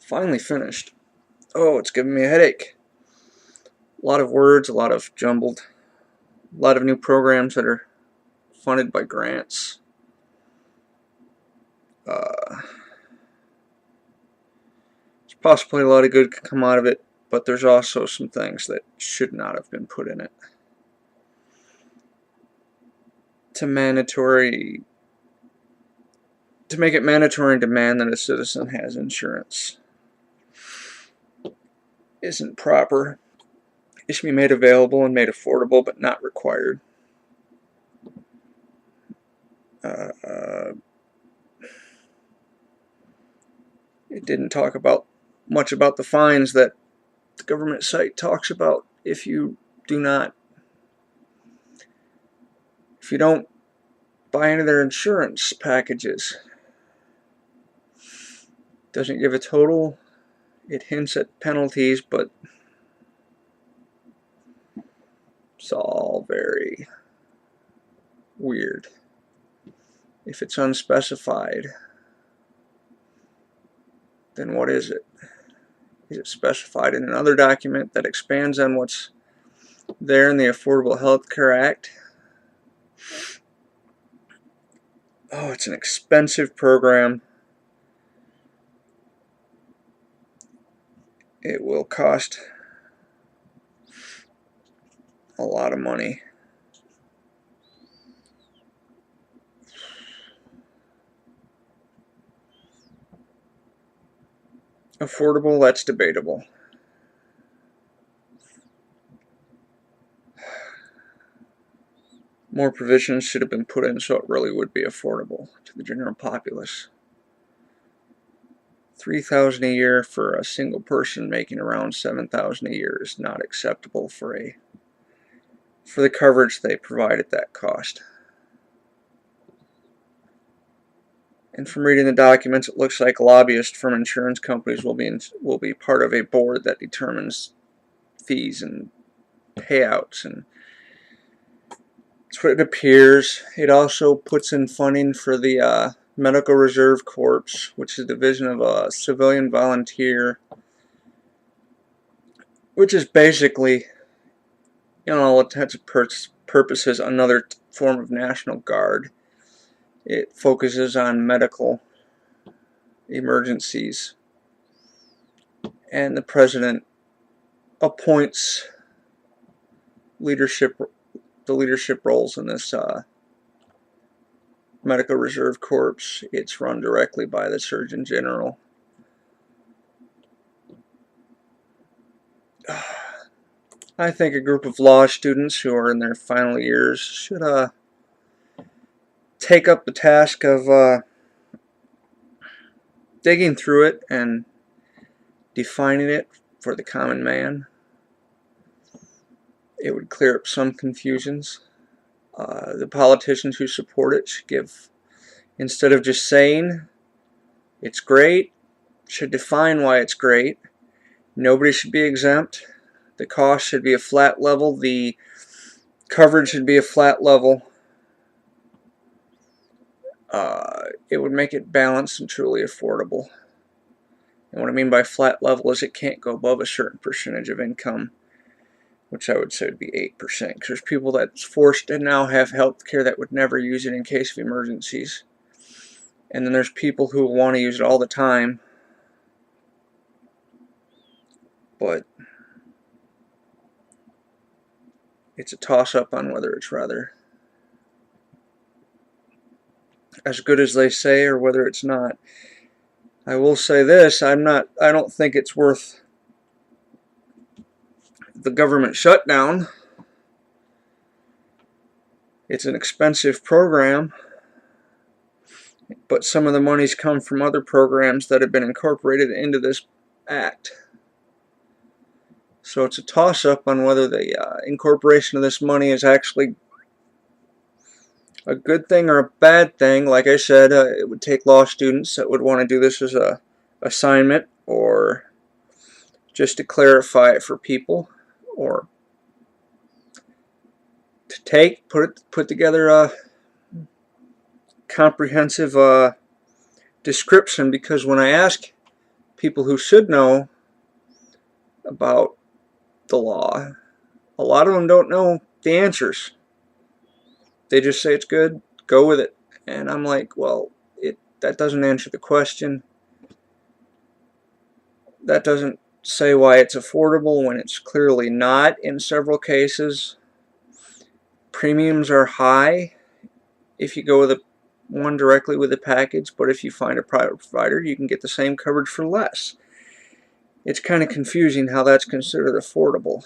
Finally finished. Oh, it's giving me a headache. A lot of words, a lot of jumbled, a lot of new programs that are funded by grants. There's possibly a lot of good could come out of it, but there's also some things that should not have been put in it. To make it mandatory and demand that a citizen has insurance isn't proper. It should be made available and made affordable, but not required. It didn't talk much about the fines that the government site talks about if you don't buy into their insurance packages. Doesn't give a total. It hints at penalties, but it's all very weird. If it's unspecified, then what is it? Is it specified in another document that expands on what's there in the Affordable Health Care Act? Oh, it's an expensive program. It will cost a lot of money. Affordable, that's debatable. More provisions should have been put in so it really would be affordable to the general populace. $3,000 a year for a single person making around $7,000 a year is not acceptable for the coverage they provide at that cost. And from reading the documents, it looks like lobbyists from insurance companies will be part of a board that determines fees and payouts, and that's what it appears. It also puts in funding for the Medical Reserve Corps, which is a division of a civilian volunteer, which is basically, in all intents and purposes, another form of National Guard. It focuses on medical emergencies, and the president appoints the leadership roles in this Medical Reserve Corps. It's run directly by the Surgeon General. I think a group of law students who are in their final years should take up the task of digging through it and defining it for the common man. It would clear up some confusions. The politicians who support it should give, instead of just saying it's great, should define why it's great. Nobody should be exempt. The cost should be a flat level. The coverage should be a flat level. It would make it balanced and truly affordable. And what I mean by flat level is it can't go above a certain percentage of income, which I would say would be 8%. Because there's people that's forced to now have health care that would never use it in case of emergencies. And then there's people who want to use it all the time. But it's a toss-up on whether it's rather as good as they say or whether it's not. I will say this, I don't think it's worth the government shutdown. It's an expensive program, but some of the monies come from other programs that have been incorporated into this act. So it's a toss-up on whether the incorporation of this money is actually a good thing or a bad thing. Like I said, it would take law students that would want to do this as a assignment, or just to clarify it for people, or to put together a comprehensive description. Because when I ask people who should know about the law, a lot of them don't know the answers. They just say it's good, go with it. And I'm like, well, that doesn't answer the question. That doesn't say why it's affordable when it's clearly not in several cases. Premiums are high if you go with one directly with a package, but if you find a private provider, you can get the same coverage for less. It's kind of confusing how that's considered affordable.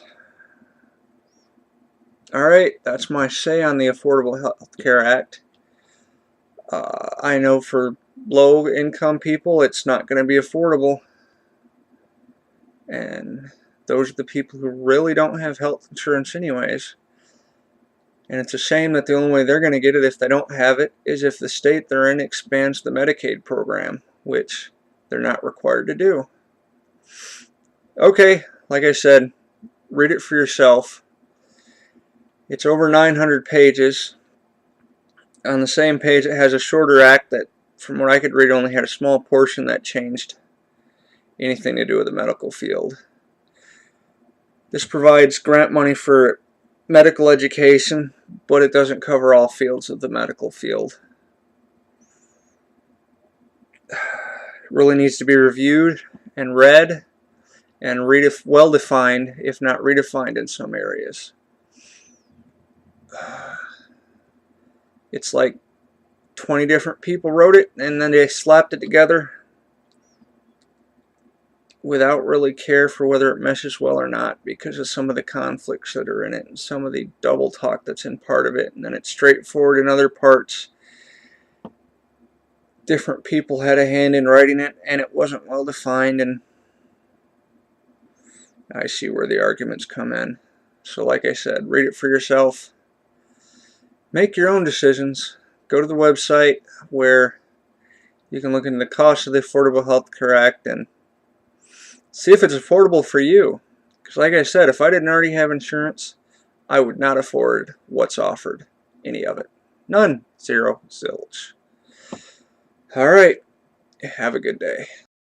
Alright, that's my say on the Affordable Health Care Act. I know for low income people it's not going to be affordable, and those are the people who really don't have health insurance anyways. And it's a shame that the only way they're going to get it if they don't have it is if the state they're in expands the Medicaid program, which they're not required to do. Okay, like I said, read it for yourself. It's over 900 pages. On the same page it has a shorter act that, from what I could read, only had a small portion that changed anything to do with the medical field. This provides grant money for medical education, but it doesn't cover all fields of the medical field. It really needs to be reviewed and read and well defined, if not redefined in some areas. It's like 20 different people wrote it and then they slapped it together without really care for whether it meshes well or not, because of some of the conflicts that are in it and some of the double talk that's in part of it, and then it's straightforward in other parts. Different people had a hand in writing it and it wasn't well defined, and I see where the arguments come in. So like I said, read it for yourself. Make your own decisions. Go to the website where you can look into the cost of the Affordable Health Care Act and see if it's affordable for you. Because like I said, if I didn't already have insurance, I would not afford what's offered. Any of it. None. Zero. Zilch. Alright. Have a good day.